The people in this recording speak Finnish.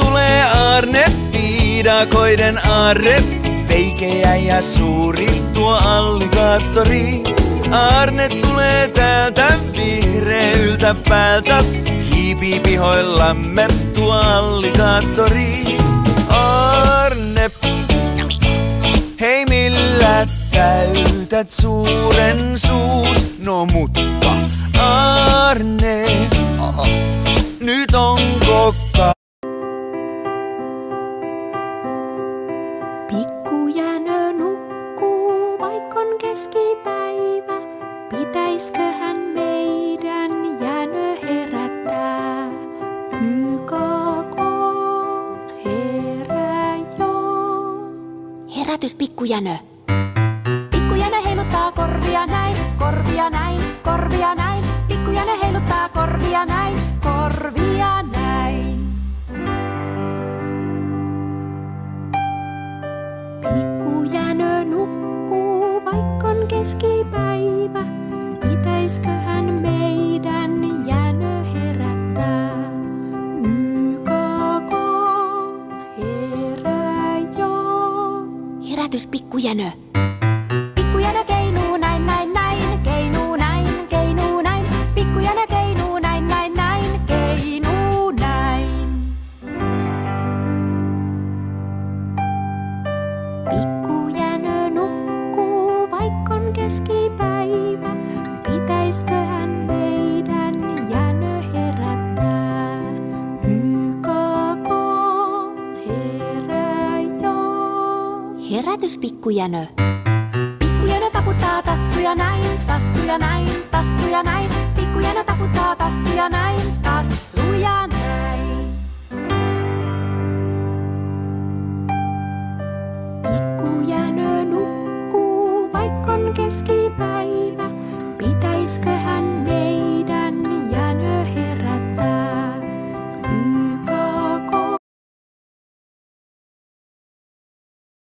tulee aarne, viidakoiden aarre. Veikeä ja suuri tuo alligaattori. Aarne tulee täältä vihreyltä päältä. Hiipii pihoillamme tuo alligaattori. Aarne, hei millä täytät suuren suus? No mutta Aarne, nyt onko Pikkujänö nukkuu, vaikkon keskipäivä. Pitäisköhän meidän jänö herättää? YKK, herää jo. Herätys, pikkujänö. Pikkujänö heiluttaa korvia näin, korvia näin, korvia näin. Pikkujänö heiluttaa korvia näin, korvia näin. Pikkujänö nukkuu, vaikkon keskipäivä. Pitäisköhän meidän jänö herättää? YKK, herää jo. Herätys, pikkujänö. Pikkujänö keinuu näin, näin, näin, keinuu näin, keinuu näin. Pikkujänö keinuu näin, näin, näin, keinuu näin. Pikkujänö nukkuu, vaikkon keskipäivä. Pitäisköhän meidän jänö herättää? YKK, herää jo. Herätys, pikkujänö. Pikkujänö taputtaa tassuja näin, tassuja näin, tassuja näin. Pikkujänö taputtaa tassuja näin, tassuja näin. Pikkujänö nukkuu, vaikkon keskipäivä. Pitäisköhän